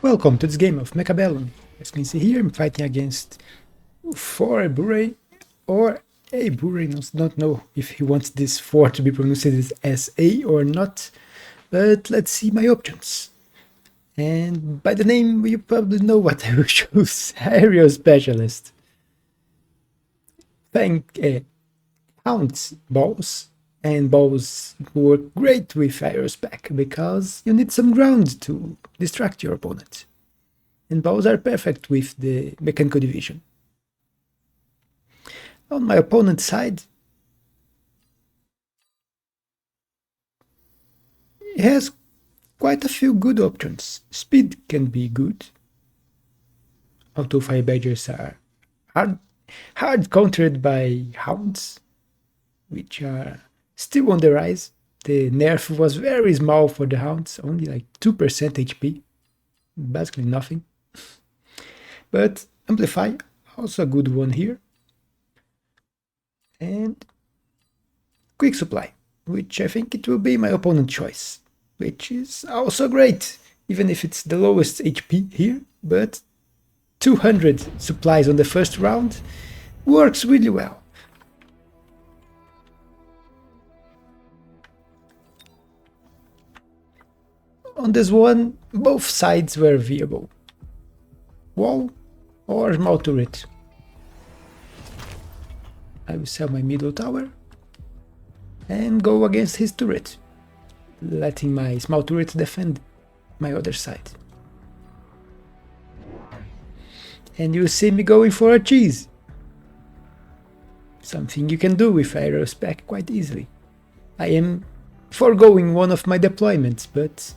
Welcome to this game of Mechabellum. As you can see here, I'm fighting against for Bure or a Bure. Don't know if he wants this for to be pronounced as A or not, but let's see my options. And by the name, you probably know what I will choose. Aerial Specialist. Hounds, balls, and balls work great with aerial spec because you need some ground to distract your opponent. And balls are perfect with the mechanical division. On my opponent's side, he has quite a few good options. Speed can be good. Auto fire badgers are hard countered by hounds, which are still on the rise. The nerf was very small for the hounds, only like 2% HP, basically nothing. But Amplify, also a good one here. And Quick Supply, which I think it will be my opponent's choice, which is also great, even if it's the lowest HP here, but 200 supplies on the first round works really well. On this one, both sides were viable. Wall or small turret. I will sell my middle tower and go against his turret, letting my small turret defend my other side. And you see me going for a cheese. Something you can do with aerial spec quite easily. I am foregoing one of my deployments, but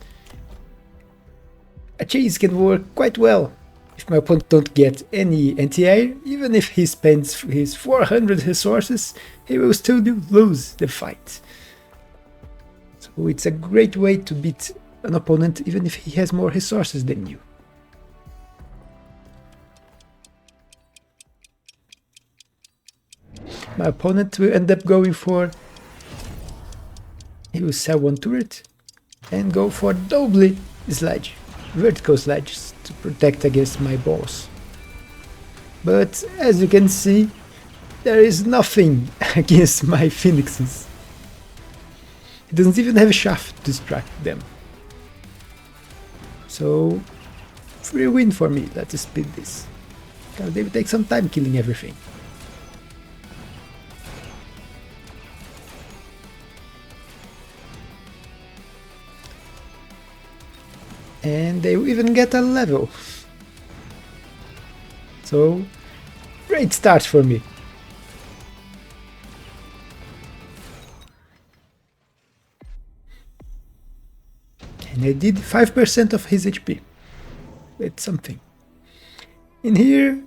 a cheese can work quite well if my opponent don't get any anti-air. Even if he spends his 400 resources, he will still lose the fight. So it's a great way to beat an opponent even if he has more resources than you. My opponent will end up going for... he will sell one turret and go for double sledge. Vertical sledges to protect against my balls. But as you can see, there is nothing against my phoenixes. He doesn't even have a shaft to distract them. So, free win for me. Let's speed this, because they will take some time killing everything. And they will even get a level. So, great start for me. And I did 5% of his HP. It's something. In here,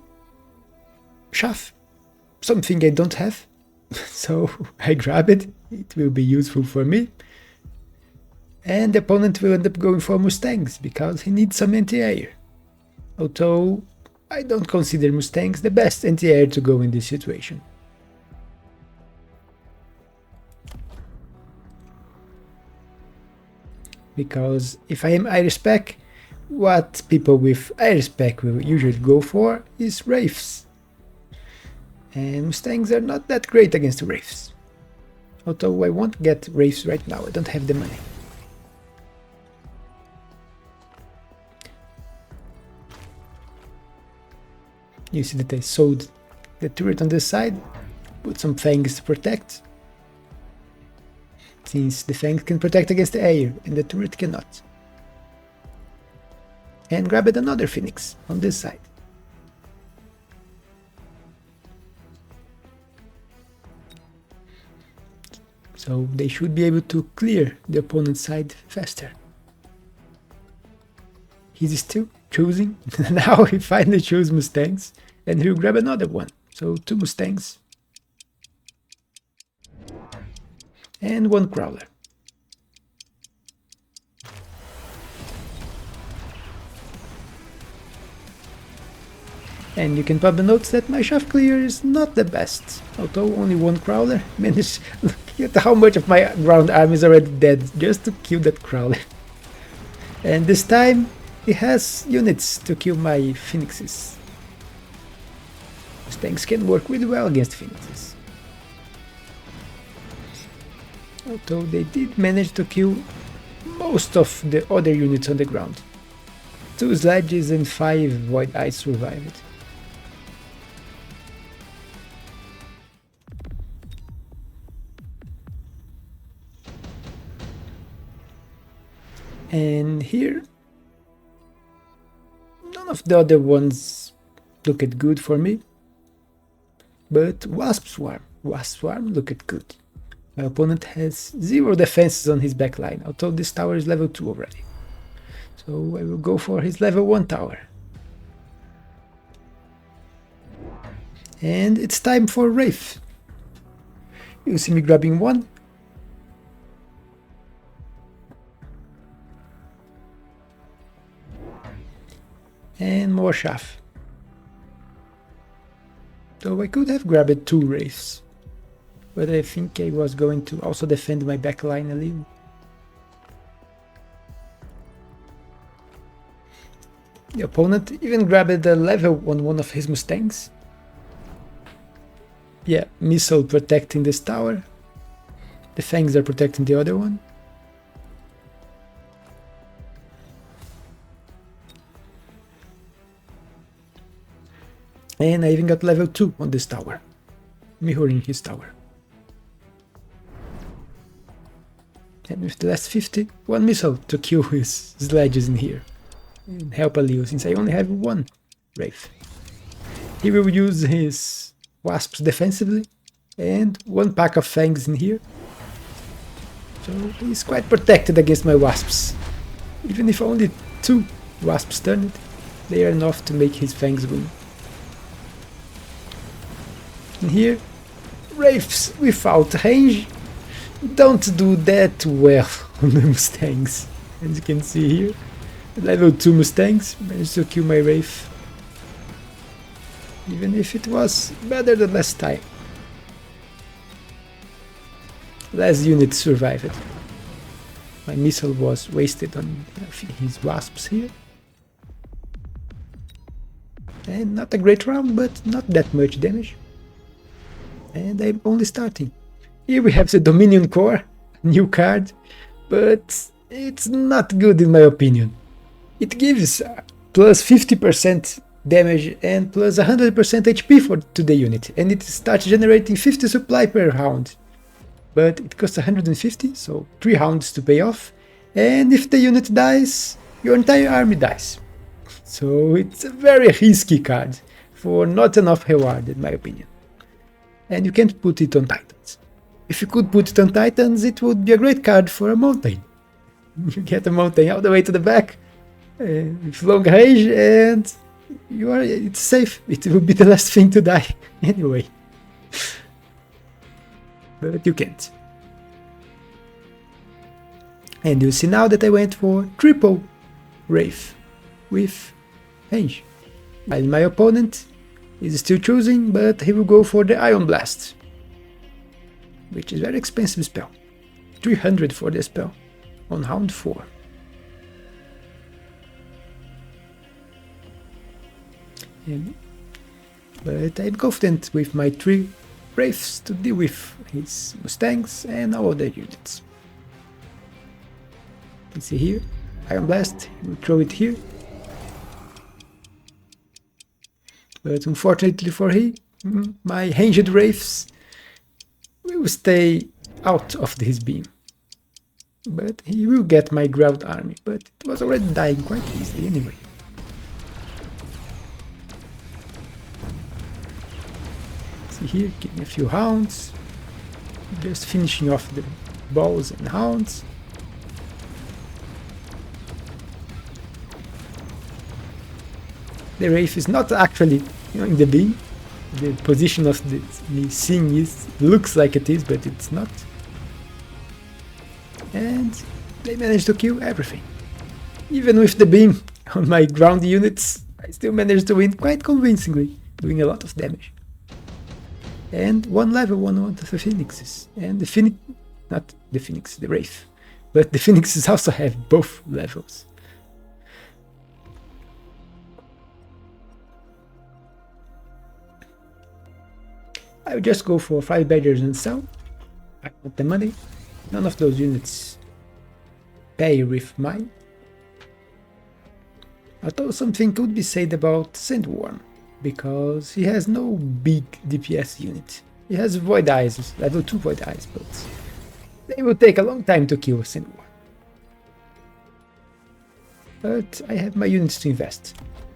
chaff, something I don't have. So I grab it, it will be useful for me. And the opponent will end up going for Mustangs, because he needs some anti-air. Although, I don't consider Mustangs the best anti-air to go in this situation. Because if I am air spec, what people with air spec will usually go for is Wraiths. And Mustangs are not that great against Wraiths. Although I won't get Wraiths right now, I don't have the money. You see that I sold the turret on this side, put some fangs to protect, since the fangs can protect against the air and the turret cannot. And grabbed another phoenix on this side. So they should be able to clear the opponent's side faster. He's still choosing. Now he finally chose Mustangs, and he'll grab another one. So 2 Mustangs and 1 Crawler. And you can probably notice that my shaft clear is not the best, although only 1 Crawler managed. Look at how much of my ground army is already dead just to kill that Crawler. And this time he has units to kill my phoenixes. Mustangs can work really well against phoenixes. Although they did manage to kill most of the other units on the ground. 2 sledges and 5 void eyes survived. And here, none of the other ones looked good for me, but Wasp Swarm looked good. My opponent has 0 defenses on his backline, although this tower is level 2 already. So I will go for his level 1 tower. And it's time for Wraith. You see me grabbing 1. And more chaff. So I could have grabbed 2 Wraiths, but I think I was going to also defend my backline a little. The opponent even grabbed a level on one of his Mustangs. Yeah, missile protecting this tower. The fangs are protecting the other one. And I even got level 2 on this tower, mirroring his tower. And with the last 50, 1 missile to kill his sledges in here. And help a little, since I only have 1 Wraith. He will use his wasps defensively, and 1 pack of fangs in here. So he's quite protected against my wasps. Even if only 2 wasps turn it, they are enough to make his fangs win. And here, Wraiths without range don't do that well on the Mustangs. As you can see here, level 2 Mustangs managed to kill my Wraith, even if it was better than last time. Last unit survived. My missile was wasted on his wasps here. And not a great round, but not that much damage. And I'm only starting. Here we have the Dominion Core, new card, but it's not good in my opinion. It gives plus 50% damage and plus 100% HP to the unit, and it starts generating 50 supply per round. But it costs 150, so 3 rounds to pay off, and if the unit dies, your entire army dies. So it's a very risky card for not enough reward in my opinion. And you can't put it on Titans. If you could put it on Titans, it would be a great card for a mountain. You get a mountain all the way to the back, with long range, and it's safe. It will be the last thing to die anyway. But you can't. And you see now that I went for triple Wraith with range. While my opponent is still choosing, but he will go for the Ion Blast, which is a very expensive spell. 300 for the spell on round 4. But I'm confident with my 3 Wraiths to deal with his Mustangs and all other units. You can see here, Ion Blast, we'll throw it here. But unfortunately for him, my ranged Wraiths will stay out of his beam. But he will get my ground army, but it was already dying quite easily anyway. See here, getting a few hounds, just finishing off the balls and hounds. The Wraith is not actually in the beam. The position of me seeing is looks like it is, but it's not. And they managed to kill everything. Even with the beam on my ground units, I still managed to win quite convincingly, doing a lot of damage. And 1 level, 1 of the Phoenixes. And the Phoenix, not the Phoenix, the Wraith. But the Phoenixes also have both levels. I would just go for 5 badgers and sell. I want the money. None of those units pay with mine. Although something could be said about Sandworm, because he has no big DPS unit. He has Void Eyes, level 2 Void Eyes, but they will take a long time to kill Sandworm. But I have my units to invest,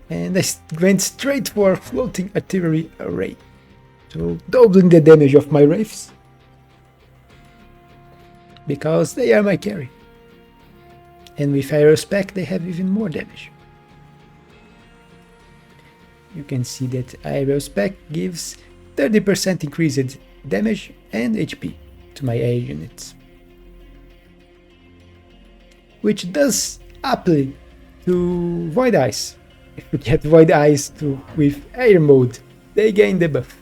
and I went straight for Floating Artillery Array, so doubling the damage of my Wraiths, because they are my carry. And with Aero Spec they have even more damage. You can see that Aero Spec gives 30% increased damage and HP to my air units, which does apply to Void Eyes. If you get Void Eyes with air mode, they gain the buff.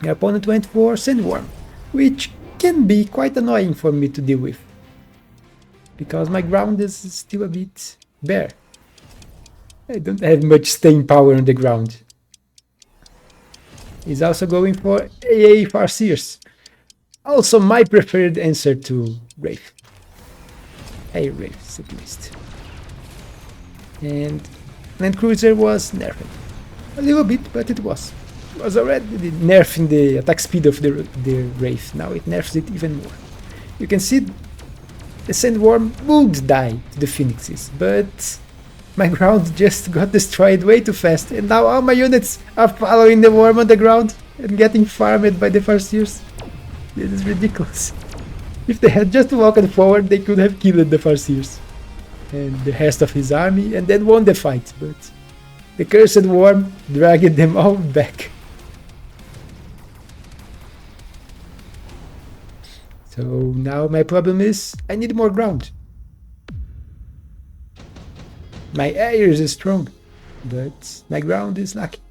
My opponent went for Sandworm, which can be quite annoying for me to deal with, because my ground is still a bit bare. I don't have much staying power on the ground. He's also going for AA Farseers, also my preferred answer to Wraith. Air Wraiths at least. And Land Cruiser was nerfed. A little bit, but it was. It was already nerfing the attack speed of the Wraith. Now it nerfs it even more. You can see the Sandworm would die to the Phoenixes, but my ground just got destroyed way too fast, and now all my units are following the worm on the ground and getting farmed by the Farseers. This is ridiculous. If they had just walked forward, they could have killed the Farseers and the rest of his army and then won the fight, but the cursed worm dragged them all back. So now my problem is I need more ground. My air is strong, but my ground is lacking.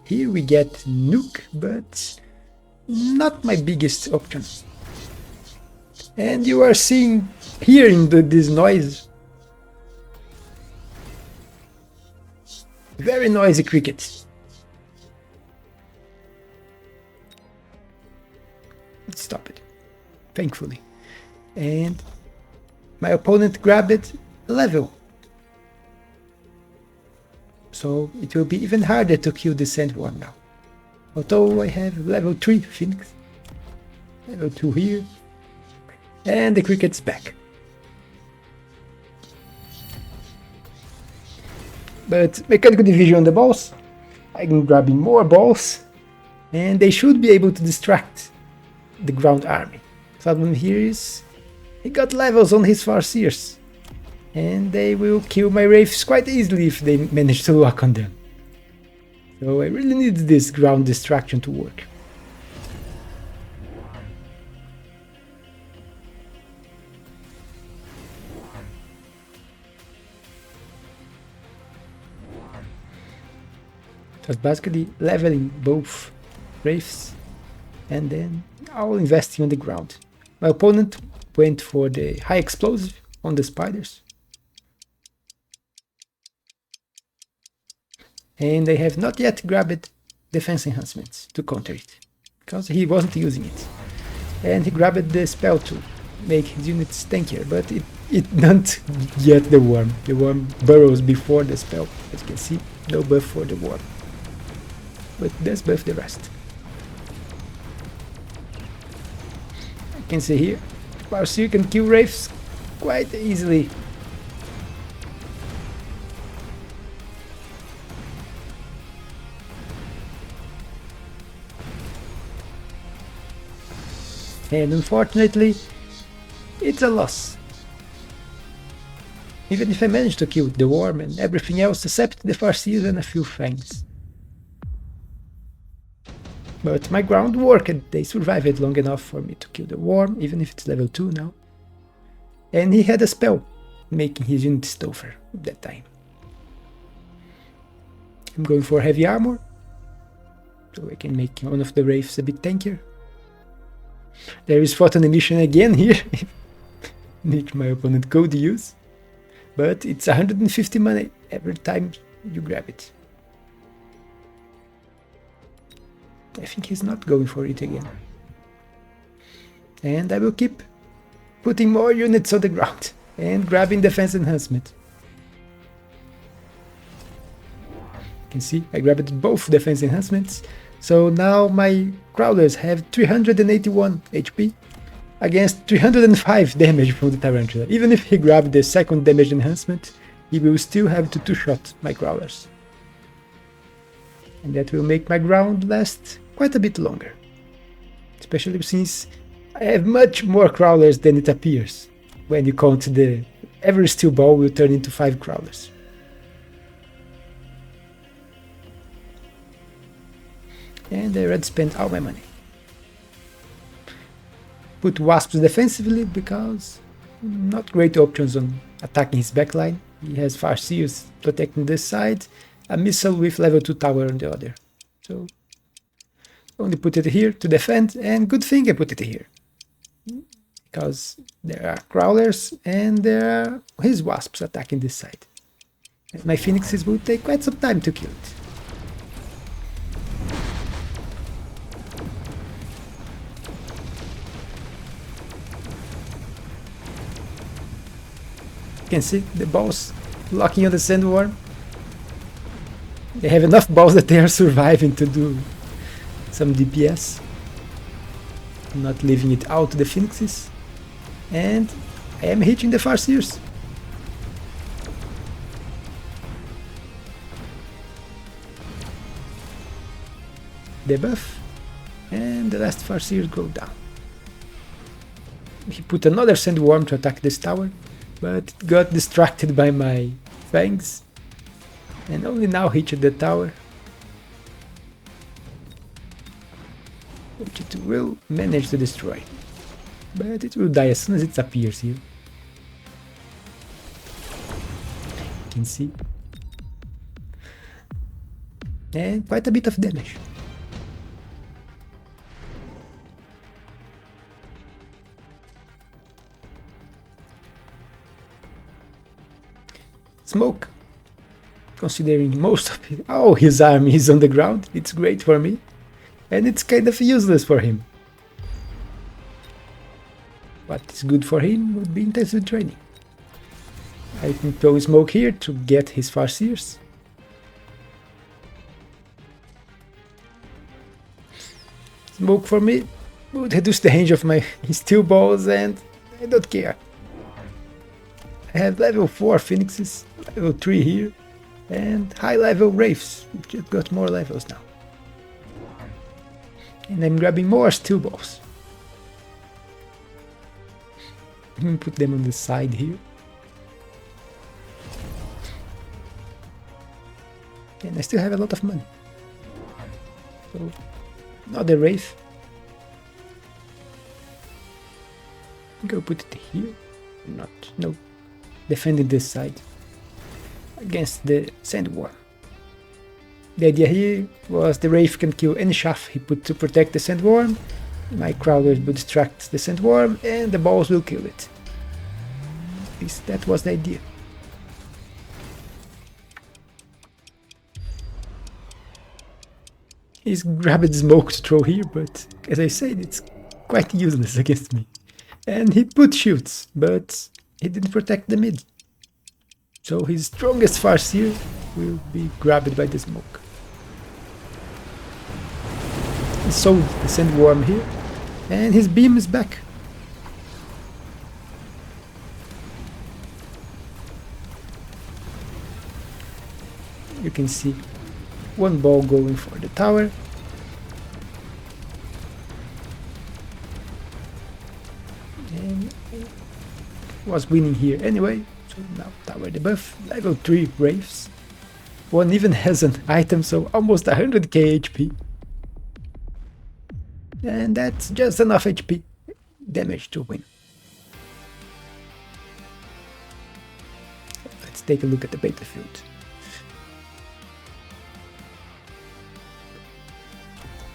Here we get Nuke, but not my biggest option. And you are hearing this noise. Very noisy cricket. Let's stop it, thankfully. And my opponent grabbed it level, so it will be even harder to kill the Sandworm now. Although I have level 3 Phoenix, level 2 here, and the cricket's back. But mechanical division on the balls, I'm grabbing more balls, and they should be able to distract the ground army. Problem here is he got levels on his Farseers, and they will kill my Wraiths quite easily if they manage to lock on them. So I really need this ground distraction to work. Just basically leveling both Wraiths and then all investing on the ground. My opponent went for the high explosive on the spiders, and I have not yet grabbed defense enhancements to counter it, because he wasn't using it. And he grabbed the spell to make his units tankier, but it don't get the worm. The worm burrows before the spell. As you can see, no buff for the worm, but does buff the rest. You can see here, Farseer can kill Wraiths quite easily. And unfortunately, it's a loss. Even if I manage to kill the worm and everything else except the Farseers and a few fangs. But my ground worked, they survived long enough for me to kill the worm, even if it's level 2 now. And he had a spell, making his units tougher at that time. I'm going for heavy armor, so I can make one of the Wraiths a bit tankier. There is photon emission again here, which my opponent could use. But it's 150 money every time you grab it. I think he's not going for it again. And I will keep putting more units on the ground and grabbing defense enhancement. You can see I grabbed both defense enhancements. So now my crawlers have 381 HP against 305 damage from the tarantula. Even if he grabbed the second damage enhancement, he will still have to two-shot my crawlers. And that will make my ground last quite a bit longer. Especially since I have much more crawlers than it appears. When you count every steel ball will turn into 5 crawlers. And I already spent all my money. Put wasps defensively because not great options on attacking his backline. He has Spiderseers protecting this side, a missile with level 2 tower on the other. So only put it here to defend, and good thing I put it here. Because there are crawlers and there are his wasps attacking this side. And my phoenixes will take quite some time to kill it. You can see the balls locking on the sandworm. They have enough balls that they are surviving to do some DPS. Not leaving it out to the phoenixes. And I am hitting the Spiderseers. Debuff. And the last Spiderseers go down. He put another sandworm to attack this tower, but it got distracted by my fangs. And only now hit the tower. Which it will manage to destroy. But it will die as soon as it appears here. You can see. And quite a bit of damage. Smoke. Considering most of it, oh, his army is on the ground, it's great for me. And it's kind of useless for him. What is good for him would be intensive training. I can throw smoke here to get his Spiderseers. Smoke for me would reduce the range of my steel balls, and I don't care. I have level 4 phoenixes, level 3 here, and high level wraiths, which just got more levels now. And I'm grabbing more steel balls. I'm gonna put them on the side here. And I still have a lot of money. So, another wraith. I'm gonna put it here. No. Defending this side. Against the sandworm. The idea here was the wraith can kill any shaft he put to protect the sandworm. My crawlers will distract the sandworm and the balls will kill it. At least that was the idea. He's grabbed smoke to throw here, but as I said, it's quite useless against me. And he put shields, but he didn't protect the mid. So his strongest Spiderseer will be grabbed by the smoke. He sold the sandworm here, and his beam is back. You can see one ball going for the tower. And was winning here anyway, so now tower debuff, level 3 wraiths. One even has an item, so almost 100k HP. And that's just enough HP damage to win. Let's take a look at the battlefield.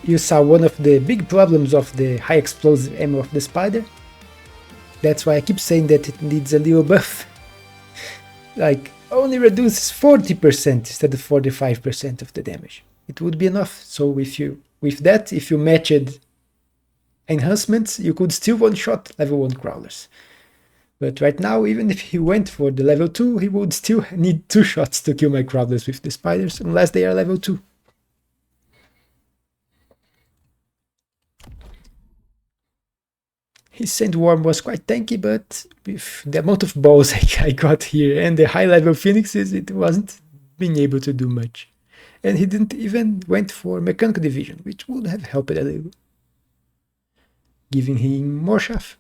You saw one of the big problems of the high explosive ammo of the Spider. That's why I keep saying that it needs a little buff. Like, only reduces 40% instead of 45% of the damage. It would be enough. So with that, if you matched enhancements, you could still one-shot level 1 crawlers. But right now, even if he went for the level 2, he would still need 2 shots to kill my crawlers with the spiders, unless they are level 2. His Sandworm was quite tanky, but with the amount of balls I got here and the high level phoenixes, it wasn't being able to do much. And he didn't even went for mechanical division, which would have helped a little, giving him more chaff,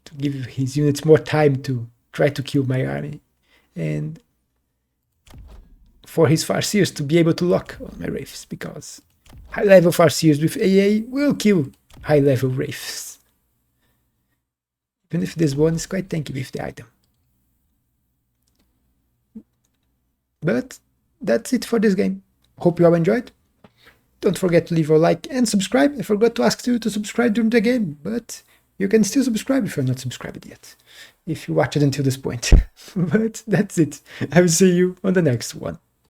to give his units more time to try to kill my army, and for his Farseers to be able to lock on my Wraiths, because high level Farseers with AA will kill high level Wraiths, even if this one is quite tanky with the item. But that's it for this game. Hope you all enjoyed. Don't forget to leave a like and subscribe. I forgot to ask you to subscribe during the game, but you can still subscribe if you're not subscribed yet, if you watched it until this point. But that's it. I will see you on the next one.